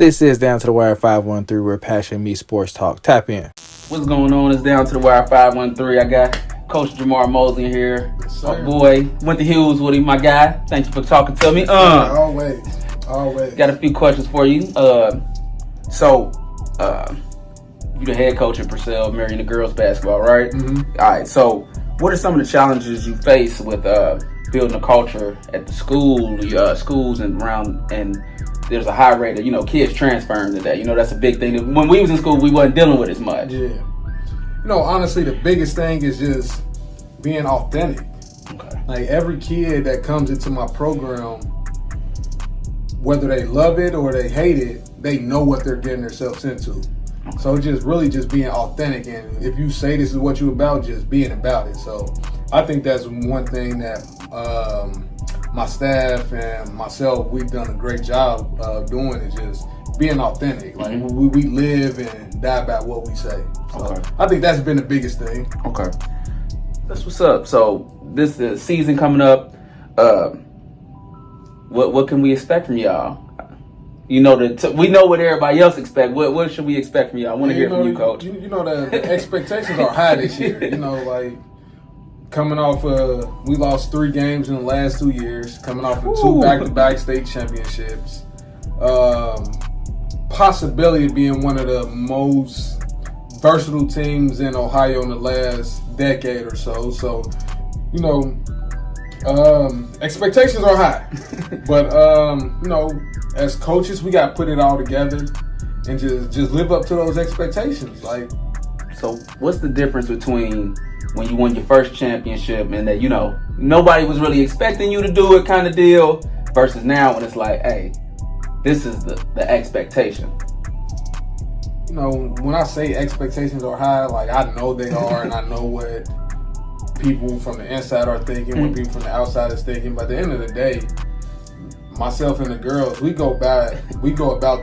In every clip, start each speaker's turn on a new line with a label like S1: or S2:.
S1: This is Down to the Wire 513, where passion meets sports talk. Tap in.
S2: What's going on? It's Down to the Wire 513. I got Coach Jamar Mosley in here.
S3: Yes,
S2: my boy. Went to Hughes with him, my guy. Thank you for talking to me.
S3: Always.
S2: Got a few questions for you. So, you the head coach at Purcell Marian the girls basketball, right?
S3: Mm-hmm.
S2: All right. So, what are some of the challenges you face with building a culture at the schools and around? And there's a high rate of kids transferring today. That's a big thing. When we was in school, we wasn't dealing with as much.
S3: Yeah. Honestly, the biggest thing is just being authentic.
S2: Okay.
S3: Like every kid that comes into my program, whether they love it or they hate it, they know what they're getting themselves into.
S2: Okay.
S3: So just being authentic, and if you say this is what you're about, just being about it. So I think that's one thing that my staff and myself, we've done a great job of doing, is just being authentic. Like we live and die by what we say. So
S2: Okay.
S3: I think that's been the biggest thing.
S2: Okay. That's what's up. So this the season coming up. What can we expect from y'all? We know what everybody else expect. What should we expect from y'all? I want to hear from you, Coach.
S3: The expectations are high this year. Like coming off we lost 3 games in the last 2 years. Coming off of 2 back-to-back state championships. Possibility of being one of the most versatile teams in Ohio in the last decade or so. So, expectations are high. But, as coaches, we got to put it all together and just live up to those expectations.
S2: So what's the difference between when you won your first championship and that, nobody was really expecting you to do it kind of deal versus now when it's like, hey, this is the expectation?
S3: When I say expectations are high, I know they are, and I know what people from the inside are thinking, what people from the outside is thinking. But at the end of the day, myself and the girls, we go about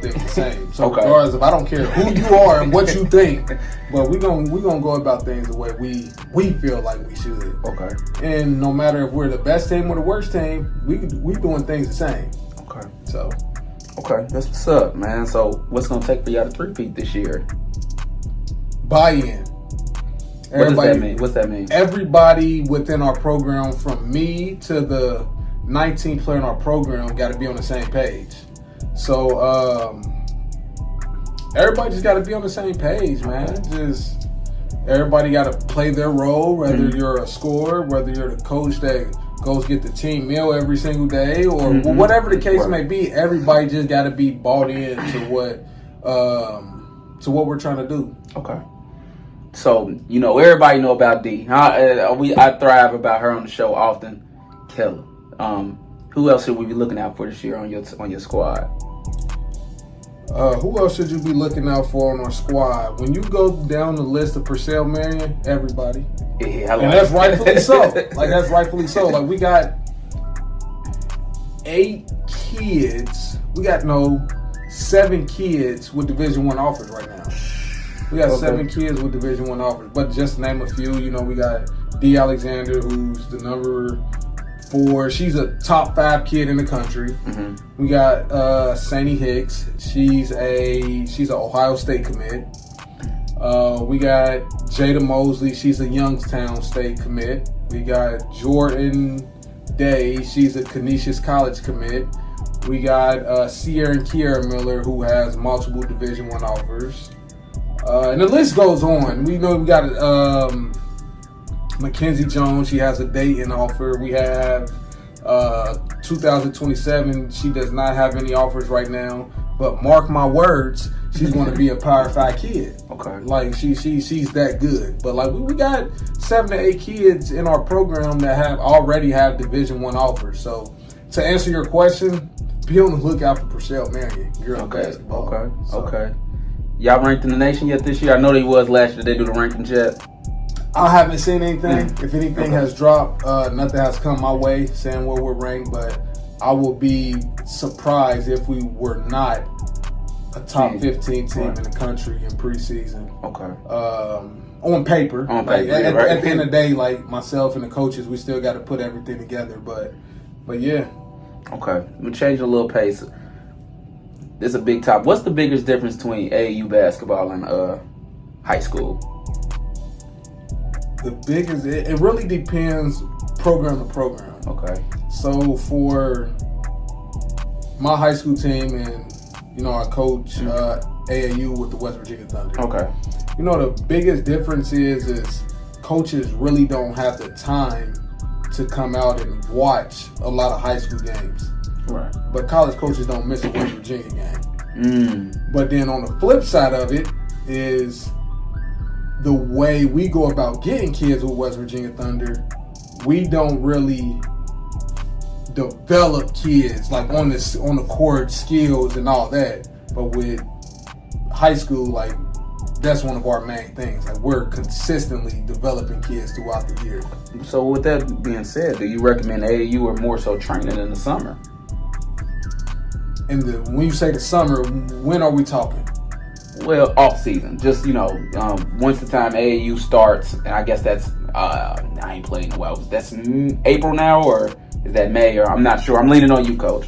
S3: things the same. So
S2: Okay.
S3: regardless of, I don't care who you are and what you think, but we gonna go about things the way we feel like we should.
S2: Okay.
S3: And no matter if we're the best team or the worst team, we doing things the same.
S2: Okay.
S3: So.
S2: Okay, that's what's up, man. So what's gonna take for y'all to three-peat this year?
S3: Buy-in.
S2: What does that mean? What's that mean?
S3: Everybody within our program, from me to the 19th player in our program, got to be on the same page. So everybody just got to be on the same page, man. Just everybody got to play their role, whether you're a scorer, whether you're the coach that goes get the team meal every single day, or whatever the case may be. Everybody just got to be bought in to what we're trying to do.
S2: Okay. So everybody know about D. I thrive about her on the show often. Kelly. Who else should we be looking out for this year on your squad?
S3: Who else should you be looking out for on our squad? When you go down the list of Purcell Marian, everybody.
S2: Yeah,
S3: and that's rightfully so. That's rightfully so. We got 8 kids. We got 7 kids with Division I offers right now. We got 7 kids with Division I offers. But just to name a few, we got D. Alexander, who's the number 4. She's a top 5 kid in the country. We got Sani Hicks. She's an Ohio State commit. We got Jada Mosley. She's a Youngstown State commit. We got Jordan Day. She's a Canisius College commit. We got Sierra and Kiera Miller, who has multiple Division I offers. And the list goes on. We got Mackenzie Jones. She has a Dayton offer. We have 2027. She does not have any offers right now. But mark my words, she's going to be a Power 5 kid.
S2: Okay.
S3: She's that good. But we got 7 to 8 kids in our program that already have Division I offers. So to answer your question, be on the lookout for Purcell Marian girls basketball.
S2: Okay. Y'all ranked in the nation yet this year? I know they was last year. They do the rankings yet?
S3: I haven't seen anything. If anything has dropped, nothing has come my way saying where we're ranked, but I will be surprised if we were not a top 15 team in the country in preseason.
S2: Okay.
S3: On paper.
S2: At the
S3: end of the day, myself and the coaches, we still got to put everything together. But yeah.
S2: Okay. We're changing a little pace. this is a big top. What's the biggest difference between AAU basketball and high school?
S3: The biggest, it really depends program to program.
S2: Okay.
S3: So for my high school team, and I coach AAU with the West Virginia Thunder.
S2: Okay.
S3: The biggest difference is coaches really don't have the time to come out and watch a lot of high school games.
S2: Right.
S3: But college coaches don't miss a West Virginia game. But then on the flip side of it is the way we go about getting kids with West Virginia Thunder. We don't really develop kids like on the court skills and all that. But with high school, like that's one of our main things. Like we're consistently developing kids throughout the year.
S2: So with that being said, do you recommend AAU or more so training in the summer?
S3: And when you say the summer, when are we talking?
S2: Well, off season, just once the time AAU starts, and I guess that's I ain't playing well. That's April now, or is that May? Or I'm not sure. I'm leaning on you, Coach.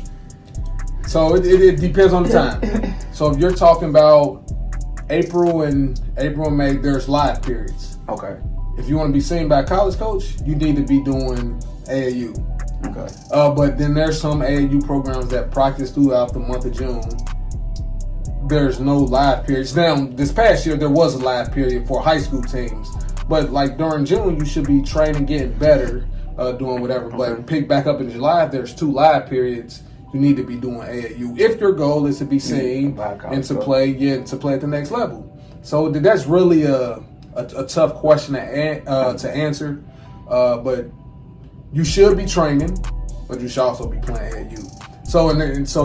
S3: So it depends on the time. So if you're talking about April and May, there's live periods.
S2: Okay.
S3: If you want to be seen by a college coach, you need to be doing AAU.
S2: Okay.
S3: But then there's some AAU programs that practice throughout the month of June. There's no live periods. Now, this past year, there was a live period for high school teams. But like during June, you should be training, getting better, doing whatever.
S2: Okay.
S3: But pick back up in July, there's 2 live periods. You need to be doing AAU if your goal is to be seen and to play at the next level. So that's really a tough question to answer. But you should be training, but you should also be playing AAU. So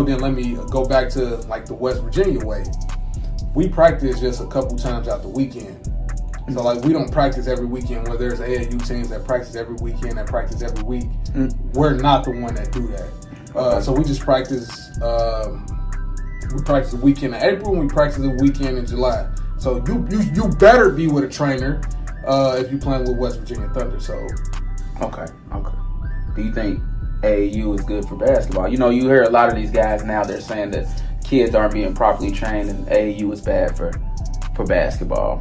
S3: then let me go back to like the West Virginia way. We practice just a couple times out the weekend. So like we don't practice every weekend where there's AAU teams that practice every weekend, that practice every week. We're not the one that do that. So we just practice. We practice the weekend in April and we practice the weekend in July. So you better be with a trainer if you're playing with West Virginia Thunder. So
S2: Okay. Do you think AAU is good for basketball? You hear a lot of these guys now, they're saying that kids aren't being properly trained and AAU is bad for basketball.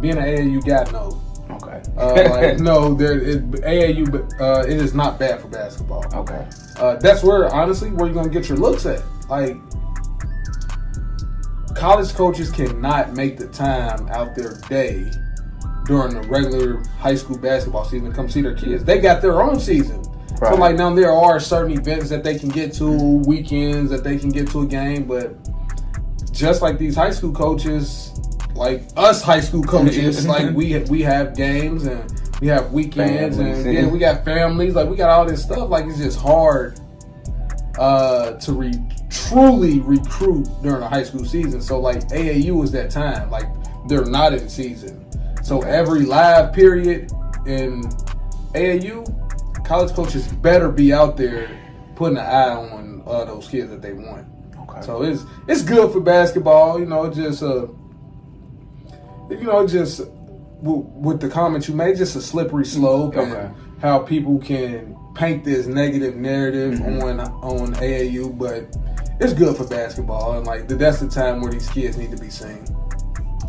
S3: Being an AAU guy, no.
S2: Okay.
S3: No, AAU, it is not bad for basketball.
S2: Okay.
S3: That's where you're going to get your looks at. Like, college coaches cannot make the time out their day during the regular high school basketball season to come see their kids. They got their own season.
S2: Right.
S3: So, like, now there are certain events that they can get to, weekends that they can get to a game, but just like these high school coaches, like us high school coaches, like we have games and we have weekends and we got families, like we got all this stuff. Like it's just hard to truly recruit during the high school season. So like AAU is that time. Like they're not in season. So every live period in AAU, college coaches better be out there putting an eye on those kids that they want.
S2: Okay.
S3: So it's good for basketball, just with the comment you made, just a slippery slope and how people can paint this negative narrative on AAU, but it's good for basketball, and like that's the time where these kids need to be seen.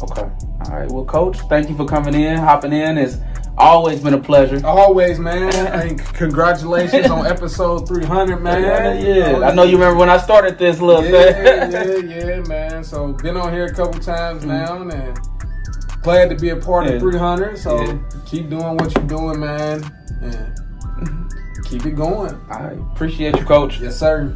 S2: Okay. All right. Well, Coach, thank you for hopping in. It's always been a pleasure.
S3: Always, man. And congratulations on episode 300, man.
S2: Yeah. I know you remember when I started this little thing.
S3: Yeah, man. So been on here a couple times now, and glad to be a part of 300. So keep doing what you're doing, man, and keep it going.
S2: I appreciate you, Coach.
S3: Yes, sir.